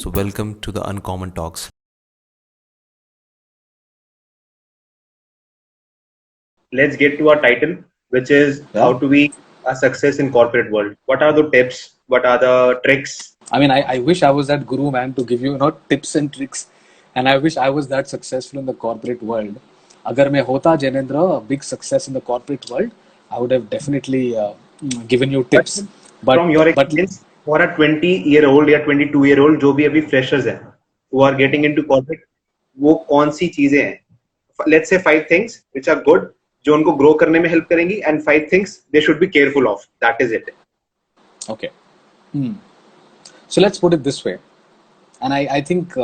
So, welcome to the Uncommon Talks. Let's get to our title, which is how Yeah. to be a success in corporate world. What are the tips? What are the tricks? I mean, I wish I was that guru, man, to give you, tips and tricks. And I wish I was that successful in the corporate world. Agar मैं होता Janendra, a big success in the corporate world, I would have definitely given you But tips. But from your but experience, for a 20-year-old या 22-year-old जो भी अभी freshers हैं, who are getting into corporate, वो कौन सी चीजें हैं? Let's say 5 things which are good, जो उनको grow करने में help करेंगी, and 5 things they should be careful of. That is it. okay. So let's put it this way. And I think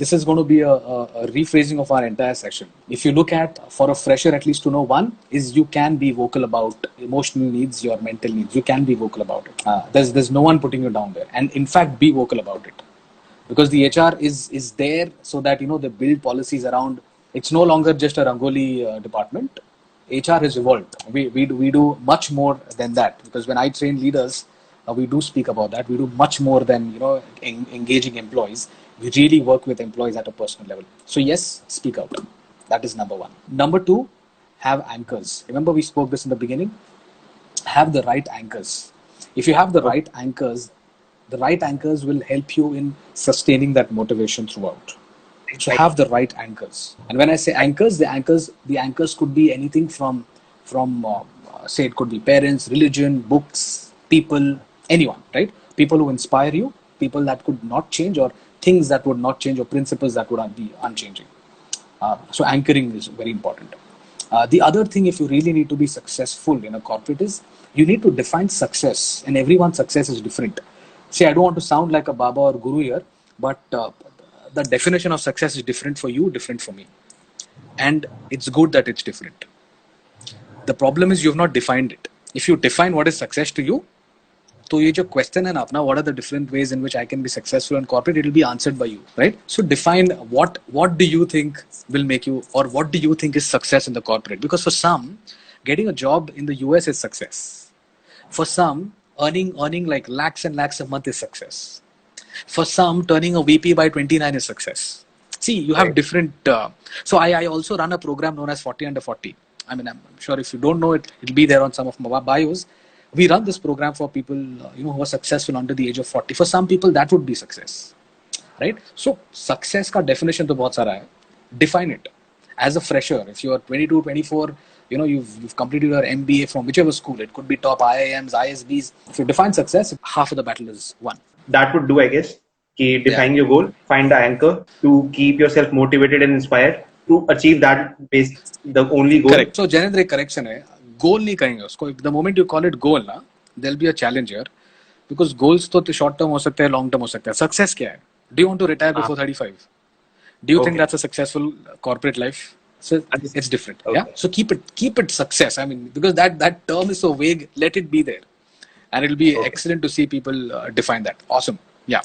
this is going to be a rephrasing of our entire session. If you look at, for a fresher, at least to know, one is you can be vocal about emotional needs, your mental needs. You can be vocal about it. There's no one putting you down there. And in fact, be vocal about it. Because the HR is there so that, they build policies around. It's no longer just a Rangoli department. HR has evolved. We do much more than that. Because when I train leaders, we do speak about that. We do much more than engaging employees. We really work with employees at a personal level. So yes, speak out. That is number one. Number two, have anchors. Remember we spoke this in the beginning. Have the right anchors. If you have the right anchors will help you in sustaining that motivation throughout. So have the right anchors. And when I say anchors, the anchors could be anything from say it could be parents, religion, books, people, anyone, right? People who inspire you, people that could not change, or things that would not change, or principles that would be unchanging. So anchoring is very important. The other thing, if you really need to be successful in a corporate, is you need to define success, and everyone's success is different. See, I don't want to sound like a Baba or Guru here, but the definition of success is different for you, different for me, and it's good that it's different. The problem is you've not defined it. If you define what is success to you, so ये जो question है ना अपना, what are the different ways in which I can be successful in corporate, it will be answered by you, right? So define what do you think will make you, or what do you think is success in the corporate? Because for some, getting a job in the US is success. For some, earning like lakhs and lakhs a month is success. For some, turning a VP by 29 is success. See, you have Right. different. So I also run a program known as 40 under 40. I mean, I'm sure if you don't know it, it'll be there on some of my bios. We run this program for people who are successful under the age of 40. For some people, that would be success, right? So success का definition तो बहुत सारा है. Define it. As a fresher, if you are 22, 24, you've completed your MBA from whichever school. It could be top IIMs, ISBs. If you define success, half of the battle is won. That would do, I guess. Ki Yeah. define your goal, find the anchor to keep yourself motivated and inspired to achieve that base, the only goal. Correct. So Janendra, एक correction है. Goal नहीं कहेंगे उसको. The moment you call it goal ना, there'll be a challenge here, because goals तो short term हो सकते हैं, long term हो सकते हैं. Success क्या है? Do you want to retire before 35? Do you think Okay. that's a successful corporate life? So it's different. Okay. Yeah. So keep it success. I mean, because that term is so vague. Let it be there, and it'll be Okay. excellent to see people define that. Awesome. Yeah.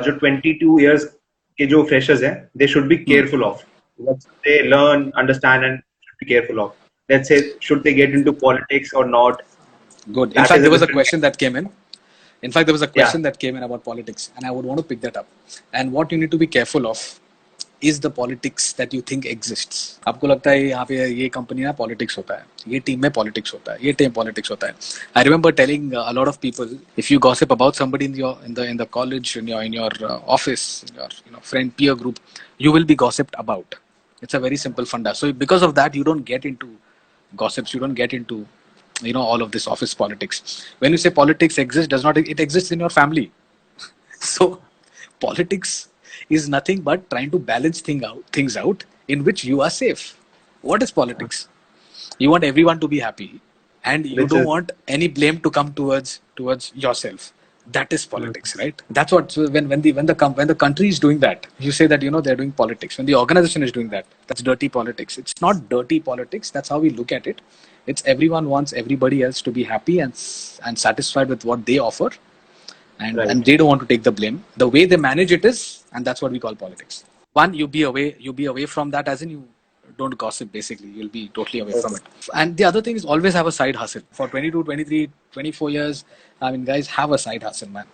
जो 22 years के जो freshers हैं, they should be careful of what they learn, understand, and should be careful of. Let's say, should they get into politics or not? Good. In That fact, is there was a different- question that came in. In fact, there was a Yeah. question that came in about politics, and I would want to pick that up. And what you need to be careful of is the politics that you think exists. आपको लगता है यहाँ पे ये company में politics होता है, ये टीम में politics होता है, ये टीम politics होता है. I remember telling a lot of people, if you gossip about somebody in the college, in your office, in your friend peer group, you will be gossiped about. It's a very simple funda. So because of that, you don't get into gossips. You don't get into all of this office politics. When you say politics exists, does not it exists in your family? So politics is nothing but trying to balance things out in which you are safe. What is politics? You want everyone to be happy, and you Which don't is- want any blame to come towards yourself. That is politics, right? That's what, so when the country is doing that, you say that they're doing politics. When the organization is doing that, that's dirty politics. It's not dirty politics. That's how we look at it. It's everyone wants everybody else to be happy and satisfied with what they offer, and Right. and they don't want to take the blame. The way they manage it is, and that's what we call politics. One, you be away from that, as in you don't gossip. Basically, you'll be totally away from it. And the other thing is, always have a side hustle. For 22, 23, 24 years, I mean, guys, have a side hustle, man.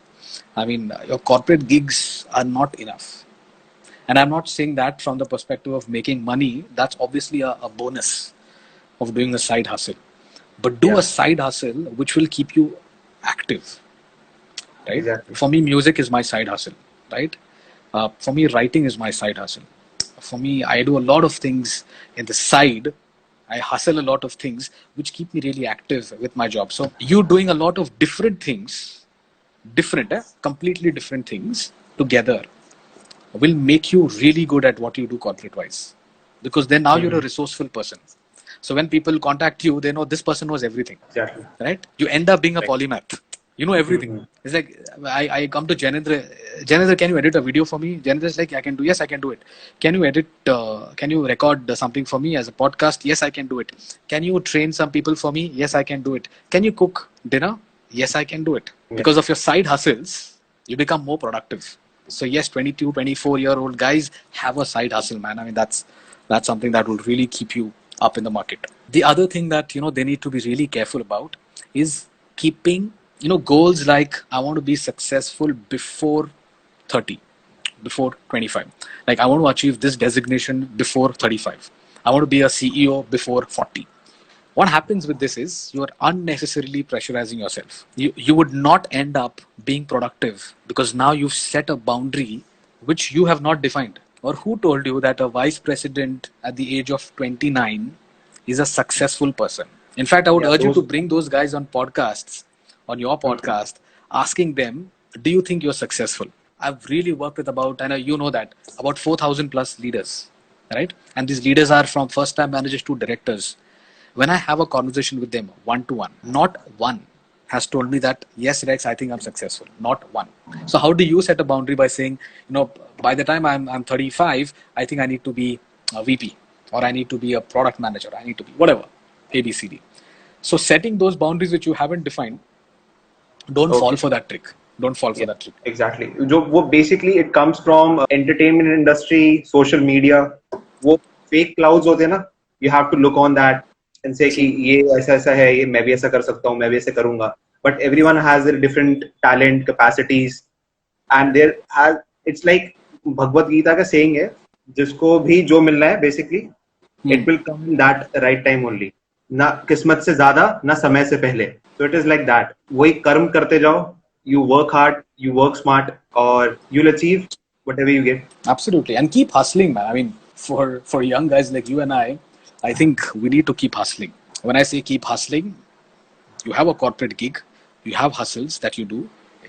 I mean, your corporate gigs are not enough. And I'm not saying that from the perspective of making money. That's obviously a bonus of doing a side hustle. But do Yeah. a side hustle which will keep you active, right? Exactly. For me, music is my side hustle, right? For me, writing is my side hustle. For me, I do a lot of things in the side. I hustle a lot of things which keep me really active with my job. So you doing a lot of different things, completely different things together will make you really good at what you do corporate wise, because then now you're a resourceful person. So when people contact you, they know this person knows everything, Exactly. right? You end up being a Right. polymath. You know everything. It's like I come to Janendra, can you edit a video for me? Janendra is like, I can do. Yes, I can do it. Can you edit? Can you record something for me as a podcast? Yes, I can do it. Can you train some people for me? Yes, I can do it. Can you cook dinner? Yes, I can do it. Because of your side hustles, you become more productive. So yes, 22, 24-year-old guys have a side hustle, man. I mean, that's something that will really keep you up in the market. The other thing that they need to be really careful about is keeping goals like, I want to be successful before 30, before 25. Like, I want to achieve this designation before 35. I want to be a CEO before 40. What happens with this is you are unnecessarily pressurizing yourself. You would not end up being productive because now you've set a boundary which you have not defined. Or who told you that a vice president at the age of 29 is a successful person? In fact, I would urge you to bring those guys on podcasts, on your podcast, asking them, do you think you're successful? I've really worked with I know you know that, about 4,000 plus leaders, right? And these leaders are from first time managers to directors. When I have a conversation with them one to one, not one has told me that, yes, Rex, I think I'm successful. Not one. So how do you set a boundary by saying, by the time I'm 35, I think I need to be a VP, or I need to be a product manager. I need to be whatever, ABCD. So setting those boundaries which you haven't defined, don't fall for that trick. Don't fall for that trick. Exactly. जो basically it comes from entertainment industry, social media. वो fake clouds होते हैं ना. You have to look on that and say कि ये ऐसा है, ये मैं भी ऐसा कर सकता हूँ, मैं भी ऐसे करूँगा. But everyone has their different talent, capacities, and it's like Bhagavad Gita का saying है, जिसको भी जो मिलना है basically, it will come in that right time only. ना किस्मत से ज़्यादा, ना समय से पहले. So it is like that. वही कर्म करते जाओ. You work hard, you work smart, or you'll achieve whatever you get. Absolutely. And keep hustling, man. I mean, for young guys like you and I think we need to keep hustling. When I say keep hustling, you have a corporate gig, you have hustles that you do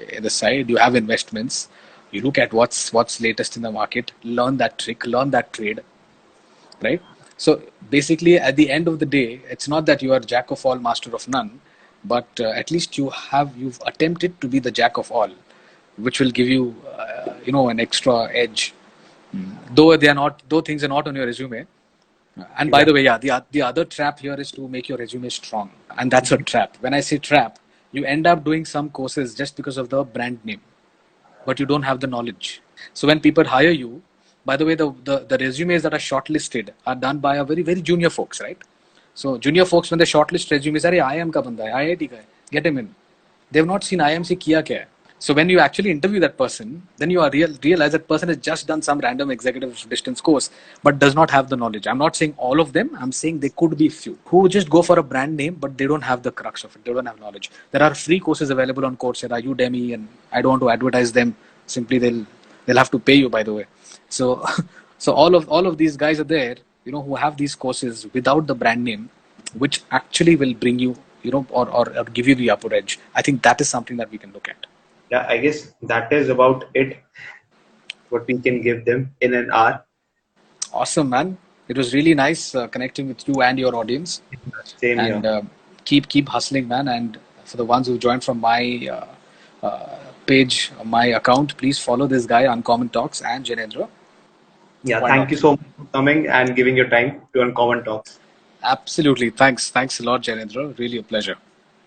in the side, you have investments, you look at what's latest in the market, learn that trick, learn that trade, right? So basically, at the end of the day, it's not that you are jack of all, master of none, but at least you've attempted to be the jack of all, which will give you an extra edge. Though things are not on your resume. And by the way, the other trap here is to make your resume strong, and that's a trap. When I say trap, you end up doing some courses just because of the brand name, but you don't have the knowledge. So when people hire you, by the way, the resumes that are shortlisted are done by a very, very junior folks, right? So junior folks, when they shortlist resumes, are IIM ka banda hai, IIT ka hai, get him in. They've not seen IIM se kiya kya hai. So when you actually interview that person, then you realize that person has just done some random executive distance course, but does not have the knowledge. I'm not saying all of them. I'm saying there could be few who just go for a brand name, but they don't have the crux of it. They don't have knowledge. There are free courses available on Coursera, Udemy, and I don't want to advertise them. Simply they'll have to pay you, by the way. So all of these guys are there, who have these courses without the brand name, which actually will bring you, or give you the upper edge. I think that is something that we can look at. Yeah, I guess that is about it. What we can give them in an hour. Awesome, man. It was really nice connecting with you and your audience. Same and here. Keep hustling, man. And for the ones who joined from my page, my account, please follow this guy, Uncommon Talks, and Janendra. Yeah, Why thank not? you so much for coming and giving your time to Uncommon Talks. Absolutely. Thanks a lot, Janendra. Really a pleasure.